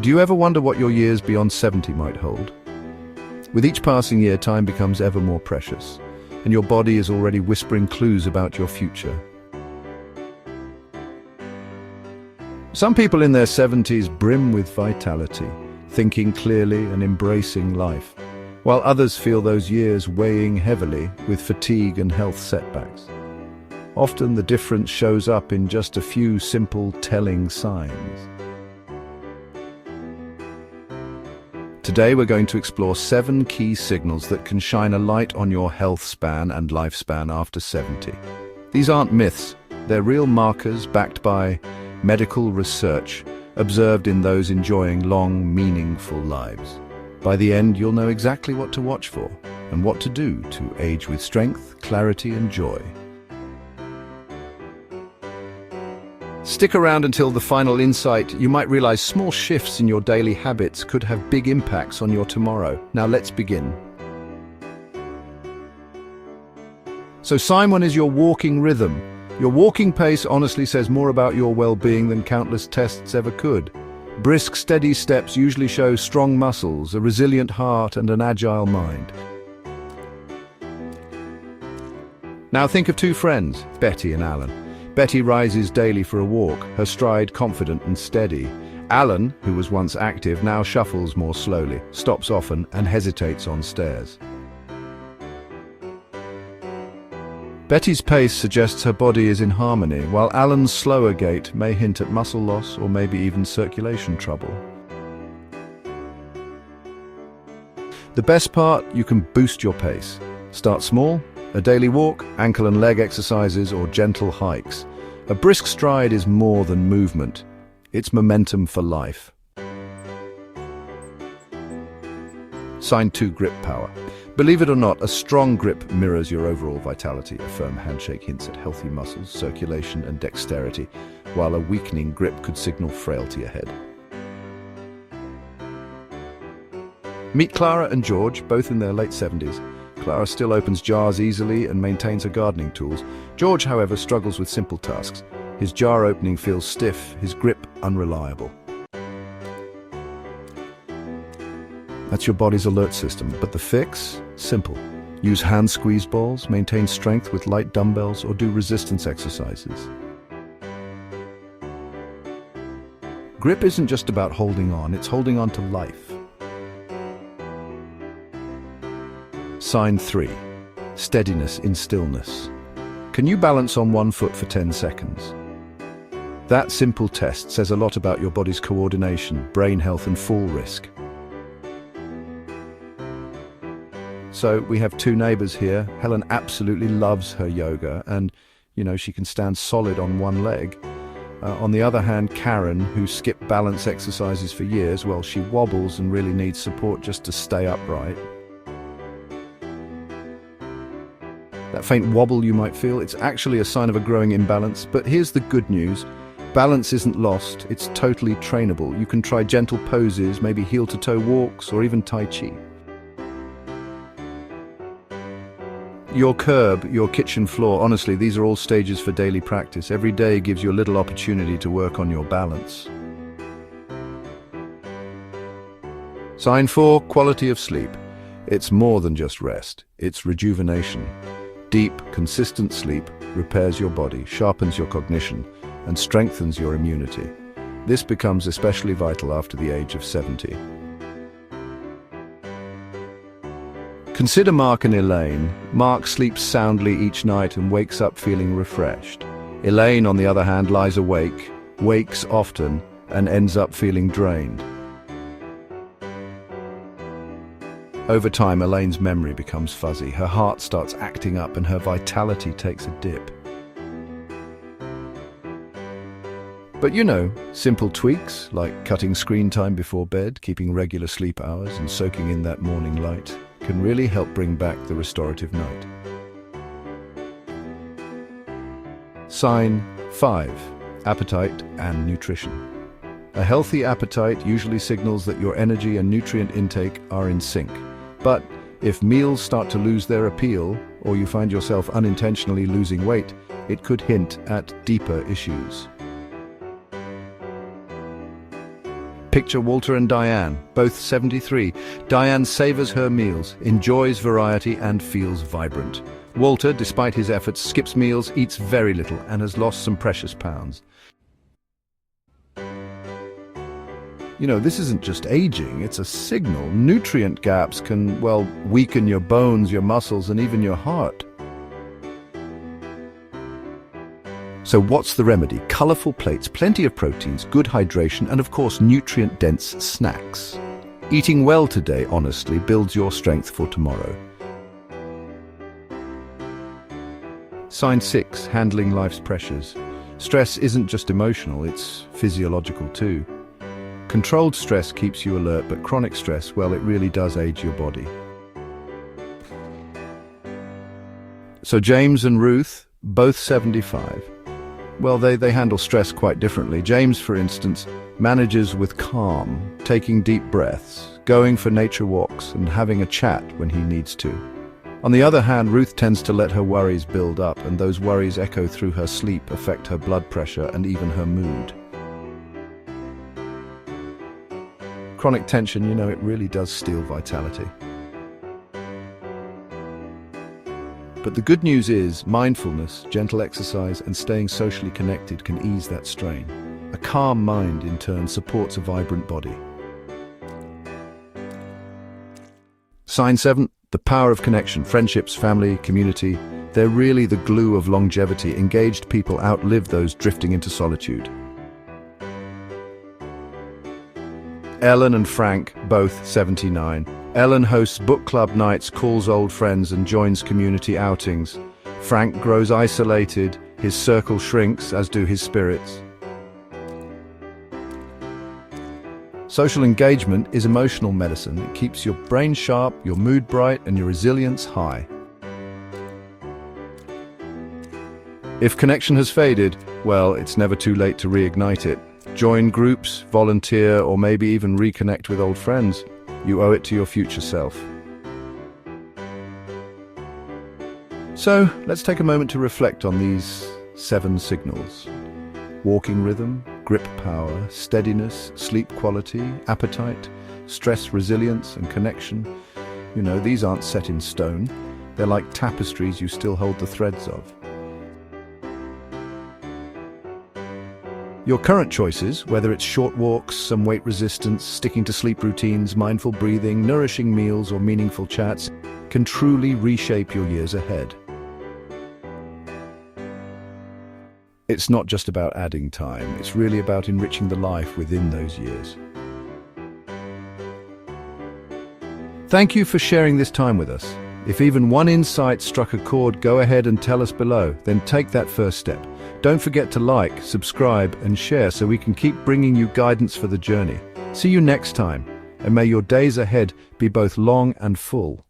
Do you ever wonder what your years beyond 70 might hold? With each passing year, time becomes ever more precious, and your body is already whispering clues about your future. Some people in their 70s brim with vitality, thinking clearly and embracing life, while others feel those years weighing heavily with fatigue and health setbacks. Often the difference shows up in just a few simple telling signs. Today we're going to explore 7 key signals that can shine a light on your health span and lifespan after 70. These aren't myths, they're real markers backed by medical research observed in those enjoying long, meaningful lives. By the end, you'll know exactly what to watch for and what to do to age with strength, clarity, and joy. Stick around until the final insight. You might realize small shifts in your daily habits could have big impacts on your tomorrow. Now let's begin. So sign 1 is your walking rhythm. Your walking pace honestly says more about your well-being than countless tests ever could. Brisk, steady steps usually show strong muscles, a resilient heart, and an agile mind. Now think of 2 friends, Betty and Alan. Betty rises daily for a walk, her stride confident and steady. Alan, who was once active, now shuffles more slowly, stops often, and hesitates on stairs. Betty's pace suggests her body is in harmony, while Alan's slower gait may hint at muscle loss or maybe even circulation trouble. The best part, you can boost your pace. Start small, a daily walk, ankle and leg exercises, or gentle hikes. A brisk stride is more than movement. It's momentum for life. Sign 2, grip power. Believe it or not, a strong grip mirrors your overall vitality. A firm handshake hints at healthy muscles, circulation, and dexterity, while a weakening grip could signal frailty ahead. Meet Clara and George, both in their late 70s. Clara still opens jars easily and maintains her gardening tools. George, however, struggles with simple tasks. His jar opening feels stiff, his grip unreliable. That's your body's alert system, but the fix? Simple. Use hand squeeze balls, maintain strength with light dumbbells, or do resistance exercises. Grip isn't just about holding on, it's holding on to life. Sign 3. Steadiness in stillness. Can you balance on 1 foot for 10 seconds? That simple test says a lot about your body's coordination, brain health, and fall risk. So we have 2 neighbors here. Helen absolutely loves her yoga and, she can stand solid on 1 leg. On the other hand, Karen, who skipped balance exercises for years, well, she wobbles and really needs support just to stay upright. That faint wobble you might feel, it's actually a sign of a growing imbalance. But here's the good news. Balance isn't lost, it's totally trainable. You can try gentle poses, maybe heel-to-toe walks, or even Tai Chi. Your curb, your kitchen floor, honestly, these are all stages for daily practice. Every day gives you a little opportunity to work on your balance. Sign 4, quality of sleep. It's more than just rest, it's rejuvenation. Deep, consistent sleep repairs your body, sharpens your cognition, and strengthens your immunity. This becomes especially vital after the age of 70. Consider Mark and Elaine. Mark sleeps soundly each night and wakes up feeling refreshed. Elaine, on the other hand, lies awake, wakes often, and ends up feeling drained. Over time, Elaine's memory becomes fuzzy, her heart starts acting up, and her vitality takes a dip. But simple tweaks like cutting screen time before bed, keeping regular sleep hours, and soaking in that morning light can really help bring back the restorative night. Sign 5. Appetite and nutrition. A healthy appetite usually signals that your energy and nutrient intake are in sync. But if meals start to lose their appeal, or you find yourself unintentionally losing weight, it could hint at deeper issues. Picture Walter and Diane, both 73. Diane savors her meals, enjoys variety and feels vibrant. Walter, despite his efforts, skips meals, eats very little and has lost some precious pounds. You know, this isn't just aging, it's a signal. Nutrient gaps can, well, weaken your bones, your muscles, and even your heart. So what's the remedy? Colorful plates, plenty of proteins, good hydration, and of course nutrient-dense snacks. Eating well today, honestly, builds your strength for tomorrow. Sign 6, handling life's pressures. Stress isn't just emotional, it's physiological too. Controlled stress keeps you alert, but chronic stress, well, it really does age your body. So James and Ruth, both 75. Well, they handle stress quite differently. James, for instance, manages with calm, taking deep breaths, going for nature walks, and having a chat when he needs to. On the other hand, Ruth tends to let her worries build up, and those worries echo through her sleep, affect her blood pressure, and even her mood. Chronic tension, you know, it really does steal vitality. But the good news is, mindfulness, gentle exercise, and staying socially connected can ease that strain. A calm mind, in turn, supports a vibrant body. Sign 7, the power of connection. Friendships, family, community, they're really the glue of longevity. Engaged people outlive those drifting into solitude. Ellen and Frank, both 79. Ellen hosts book club nights, calls old friends, and joins community outings. Frank grows isolated, his circle shrinks, as do his spirits. Social engagement is emotional medicine. It keeps your brain sharp, your mood bright, and your resilience high. If connection has faded, well, it's never too late to reignite it. Join groups, volunteer, or maybe even reconnect with old friends. You owe it to your future self. So, let's take a moment to reflect on these 7 signals. Walking rhythm, grip power, steadiness, sleep quality, appetite, stress resilience, and connection. You know, these aren't set in stone. They're like tapestries you still hold the threads of. Your current choices, whether it's short walks, some weight resistance, sticking to sleep routines, mindful breathing, nourishing meals, or meaningful chats, can truly reshape your years ahead. It's not just about adding time, it's really about enriching the life within those years. Thank you for sharing this time with us. If even one insight struck a chord, go ahead and tell us below, then take that first step. Don't forget to like, subscribe, and share so we can keep bringing you guidance for the journey. See you next time, and may your days ahead be both long and full.